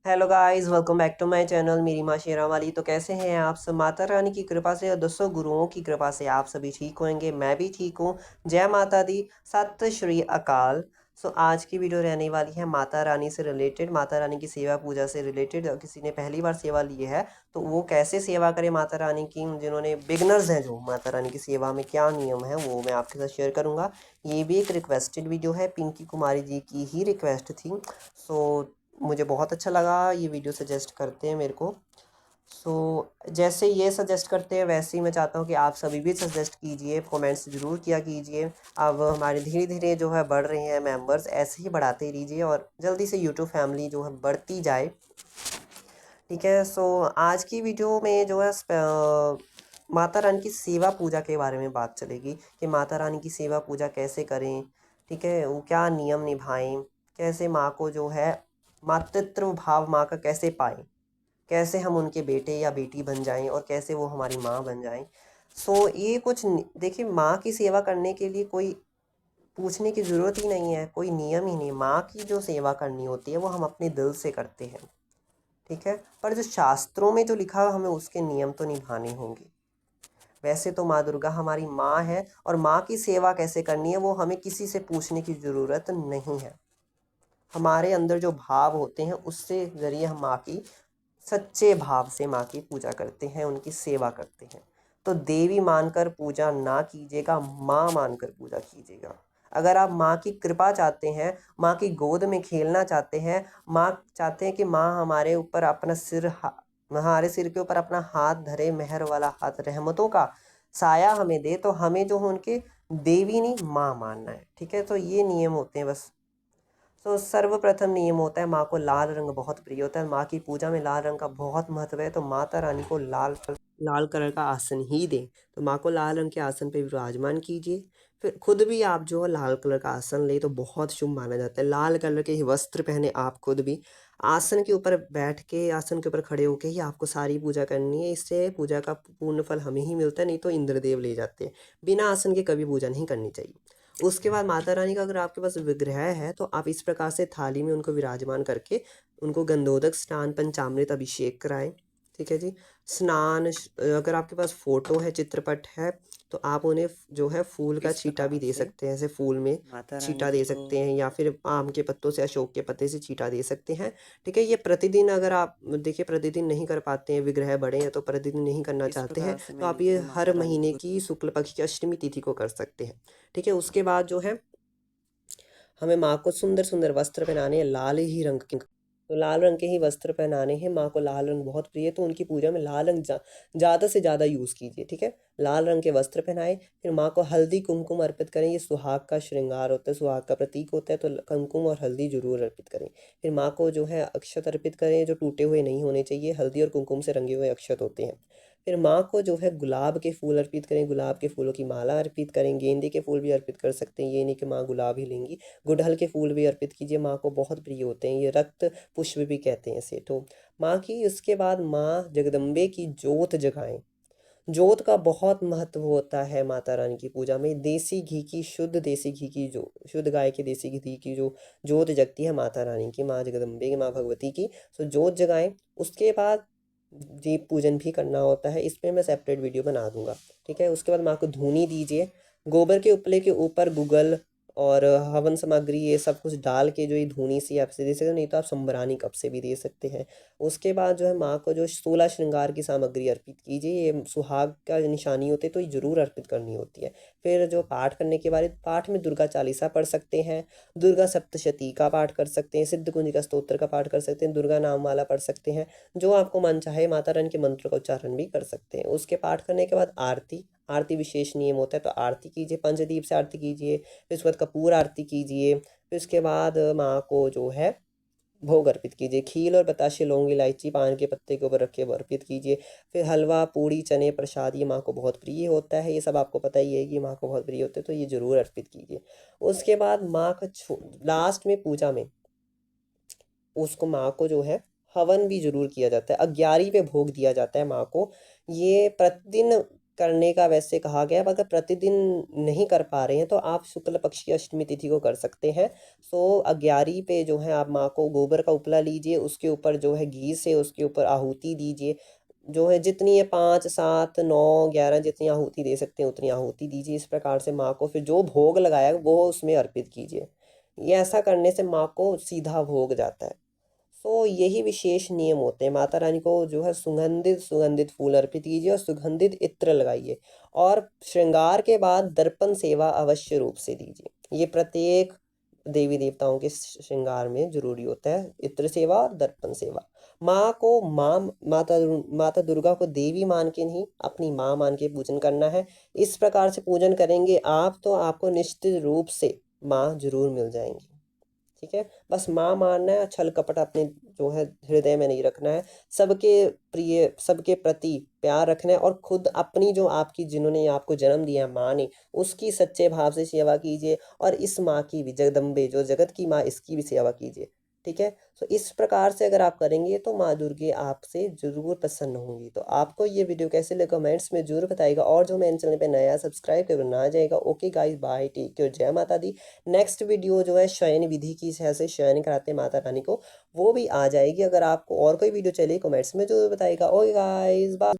Hello guys, welcome back to my channel मेरी माँ शेरा वाली। तो कैसे हैं आप सब? माता रानी की कृपा से और दसों गुरुओं की कृपा से आप सभी ठीक होंगे। मैं भी ठीक हूँ। जय माता दी, सत श्री अकाल। आज की वीडियो रहने वाली है माता रानी से रिलेटेड, माता रानी की सेवा पूजा से रिलेटेड। किसी ने पहली बार सेवा ली है तो वो कैसे सेवा करे माता रानी की, जिन्होंने बिगनर्स हैं जो माता रानी की सेवा में क्या नियम है वो मैं आपके साथ शेयर करूँगा। ये भी एक रिक्वेस्टेड वीडियो है, पिंकी कुमारी जी की ही रिक्वेस्ट थी। मुझे बहुत अच्छा लगा, ये वीडियो सजेस्ट करते हैं मेरे को। जैसे ये सजेस्ट करते हैं वैसे ही मैं चाहता हूँ कि आप सभी भी सजेस्ट कीजिए, कमेंट्स ज़रूर किया कीजिए। अब हमारे धीरे धीरे जो है बढ़ रहे हैं मेंबर्स, ऐसे ही बढ़ाते रहिए और जल्दी से यूट्यूब फैमिली जो है बढ़ती जाए। ठीक है। आज की वीडियो में जो है माता रानी की सेवा पूजा के बारे में बात चलेगी कि माता रानी की सेवा पूजा कैसे करें। ठीक है, वो क्या नियम निभाएं, कैसे माँ को जो है मातृत्व भाव माँ का कैसे पाएं, कैसे हम उनके बेटे या बेटी बन जाएं और कैसे वो हमारी माँ बन जाएं। ये कुछ देखिए, माँ की सेवा करने के लिए कोई पूछने की ज़रूरत ही नहीं है, कोई नियम ही नहीं। माँ की जो सेवा करनी होती है वो हम अपने दिल से करते हैं। ठीक है, पर जो शास्त्रों में जो लिखा है हमें उसके नियम तो निभाने होंगे। वैसे तो माँ दुर्गा हमारी माँ है और माँ की सेवा कैसे करनी है वो हमें किसी से पूछने की ज़रूरत नहीं है। हमारे अंदर जो भाव होते हैं उससे ज़रिए हम माँ की सच्चे भाव से माँ की पूजा करते हैं, उनकी सेवा करते हैं। तो देवी मानकर पूजा ना कीजिएगा, माँ मानकर पूजा कीजिएगा। अगर आप माँ की कृपा चाहते हैं, माँ की गोद में खेलना चाहते हैं, माँ चाहते हैं कि माँ हमारे ऊपर अपना हमारे सिर के ऊपर अपना हाथ धरे, मेहर वाला हाथ, रहमतों का साया हमें दे, तो हमें जो उनके देवी नहीं माँ मानना है। ठीक है, तो ये नियम होते हैं बस। सर्वप्रथम नियम होता है, माँ को लाल रंग बहुत प्रिय होता है। माँ की पूजा में लाल रंग का बहुत महत्व है, तो माता रानी को लाल कलर का आसन ही दें। तो माँ को लाल रंग के आसन पे विराजमान कीजिए। फिर खुद भी आप जो है लाल कलर का आसन ले तो बहुत शुभ माना जाता है। लाल कलर के ही वस्त्र पहने आप खुद भी आसन के ऊपर बैठ के, आसन के ऊपर खड़े होके ही आपको सारी पूजा करनी है। इससे पूजा का पूर्ण फल हमें ही मिलता है, नहीं तो इंद्रदेव ले जाते हैं। बिना आसन के कभी पूजा नहीं करनी चाहिए। उसके बाद माता रानी का अगर आपके पास विग्रह है तो आप इस प्रकार से थाली में उनको विराजमान करके उनको गंधोदक स्नान, पंचामृत अभिषेक कराएं। ठीक है जी। अगर आपके पास फोटो है, चित्रपट है, तो आप उन्हें जो है फूल का छींटा भी दे सकते हैं। ऐसे फूल में छींटा दे सकते हैं या फिर आम के पत्तों से, अशोक के पत्ते से छींटा दे सकते हैं। ठीक है, ये प्रतिदिन अगर आप देखिए प्रतिदिन नहीं कर पाते हैं, विग्रह बड़े हैं तो प्रतिदिन नहीं करना चाहते हैं, तो आप ये हर महीने की शुक्ल पक्ष की अष्टमी तिथि को कर सकते हैं। ठीक है, उसके बाद जो है हमें माँ को सुंदर सुंदर वस्त्र पहनाने हैं, लाल ही रंग के। तो लाल रंग के ही वस्त्र पहनाने हैं। माँ को लाल रंग बहुत प्रिय है, तो उनकी पूजा में लाल रंग ज़्यादा से ज़्यादा यूज़ कीजिए। ठीक है, लाल रंग के वस्त्र पहनाए। फिर माँ को हल्दी कुमकुम अर्पित करें। ये सुहाग का श्रृंगार होता है, सुहाग का प्रतीक होता है, तो कुमकुम और हल्दी जरूर अर्पित करें। फिर माँ को जो है अक्षत अर्पित करें, जो टूटे हुए नहीं होने चाहिए, हल्दी और कुमकुम से रंगे हुए अक्षत होते हैं। फिर माँ को जो है गुलाब के फूल अर्पित करें, गुलाब के फूलों की माला अर्पित करें। गेंदे के फूल भी अर्पित कर सकते हैं, ये नहीं कि माँ गुलाब ही लेंगी। गुड़हल के फूल भी अर्पित कीजिए, माँ को बहुत प्रिय होते हैं, ये रक्त पुष्प भी कहते हैं इसे। तो माँ की, उसके बाद माँ जगदम्बे की जोत जगाएं। जोत का बहुत महत्व होता है माता रानी की पूजा में। देसी घी की, शुद्ध देसी घी की, जो शुद्ध गाय के देसी घी की जो जोत जगती है माता रानी की, माँ जगदम्बे की, माँ भगवती की, जोत जगाएं। उसके बाद दीप पूजन भी करना होता है, इस पर मैं सेपरेट वीडियो बना दूंगा। ठीक है, उसके बाद माँ को धूनी दीजिए। गोबर के उपले के ऊपर गुगल और हवन सामग्री ये सब कुछ डाल के जो ये धूनी सी आपसे दे सकते हो, नहीं तो आप संबरानी कप से भी दे सकते हैं। उसके बाद जो है माँ को जो 16 श्रृंगार की सामग्री अर्पित कीजिए। ये सुहाग का निशानी होती है, तो ये जरूर अर्पित करनी होती है। फिर जो पाठ करने के बाद, पाठ में दुर्गा चालीसा पढ़ सकते हैं, दुर्गा सप्तशती का पाठ कर सकते हैं, सिद्ध कुंजिका स्तोत्र का पाठ कर सकते हैं, दुर्गा नाम वाला पढ़ सकते हैं। जो आपको मन चाहे माता रानी के मंत्र का उच्चारण भी कर सकते हैं। उसके पाठ करने के बाद आरती, आरती विशेष नियम होता है, तो आरती कीजिए, पंचदीप से आरती कीजिए। फिर उसके बाद कपूर आरती कीजिए। फिर उसके बाद माँ को जो है भोग अर्पित कीजिए। खील और बताशे, लौंग, इलायची पान के पत्ते के ऊपर रख के अर्पित कीजिए। फिर हलवा, पूड़ी, चने, प्रसाद, ये माँ को बहुत प्रिय होता है, ये सब आपको पता ही है कि माँ को बहुत प्रिय होता है, तो ये जरूर अर्पित कीजिए। उसके बाद माँ का लास्ट में पूजा में उसको, माँ को जो है हवन भी जरूर किया जाता है, 11 पे भोग दिया जाता है माँ को। ये प्रतिदिन करने का वैसे कहा गया है, अगर प्रतिदिन नहीं कर पा रहे हैं तो आप शुक्ल पक्ष की अष्टमी तिथि को कर सकते हैं। सो 11 पे जो है आप माँ को गोबर का उपला लीजिए, उसके ऊपर जो है घी से उसके ऊपर आहुति दीजिए, जो है जितनी है 5 7 9 11 जितनी आहुति दे सकते हैं उतनी आहुति दीजिए। इस प्रकार से माँ को फिर जो भोग लगाया वो उसमें अर्पित कीजिए। ये ऐसा करने से माँ को सीधा भोग जाता है। सो यही विशेष नियम होते हैं। माता रानी को जो है सुगंधित सुगंधित फूल अर्पित कीजिए और सुगंधित इत्र लगाइए, और श्रृंगार के बाद दर्पण सेवा अवश्य रूप से दीजिए। ये प्रत्येक देवी देवताओं के श्रृंगार में जरूरी होता है, इत्र सेवा और दर्पण सेवा। माँ को माता दुर्गा को देवी मान के नहीं, अपनी माँ मान के पूजन करना है। इस प्रकार से पूजन करेंगे आप तो आपको निश्चित रूप से माँ जरूर मिल जाएंगी। ठीक है, बस माँ मानना है, छल कपट अपने जो है हृदय में नहीं रखना है। सबके प्रिय, सबके प्रति प्यार रखना है, और खुद अपनी जो आपकी जिन्होंने आपको जन्म दिया है माँ ने, उसकी सच्चे भाव से सेवा कीजिए, और इस माँ की भी, जगदम्बे जो जगत की माँ, इसकी भी सेवा कीजिए। ठीक है, तो इस प्रकार से अगर आप करेंगे तो माँ दुर्गे आपसे जरूर प्रसन्न होंगी। तो आपको ये वीडियो कैसे लगे कमेंट्स में जरूर बताइएगा, और जो मेरे चैनल पे नया सब्सक्राइब करना आ जाएगा। Okay guys, bye, take care, जय माता दी। नेक्स्ट वीडियो जो है शयन विधि की से शयन कराते हैं माता रानी को, वो भी आ जाएगी। अगर आपको और कोई वीडियो चाहिए कमेंट्स में जरूर बताइएगा। Okay guys, bye.